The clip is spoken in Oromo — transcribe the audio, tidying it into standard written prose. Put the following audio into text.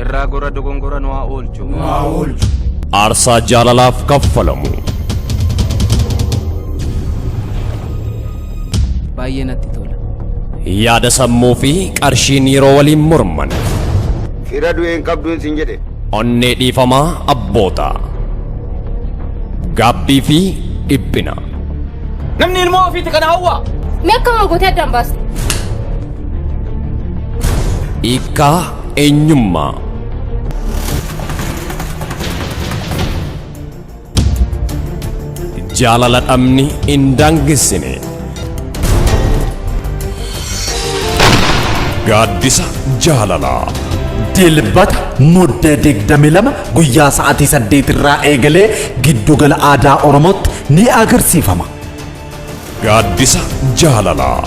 irraa gora dogongora nu haa oolchu. Aarsaa jaalalaaf kaffalamu. Baay'ee natti tola. Yaada sammuu fi qarshiin yeroo waliin morman. Fira du'een qabduun sin jedhe. Onnee dhiifamaa abboota. Gaabbii fi dhiphina. Namni ilmoo ofiitti kana hawwaa. Mee akkama gootee addaan baaste? Hiikkaa eenyummaa. Jaalala dhabni hin daangessine. Gaaddisa jaalalaa. Dilbata muddee 22 guyyaa sa'aatii 8 irraa eegalee giddugala aadaa Oromootti ni agarsiifama. Gaaddisa jaalalaa.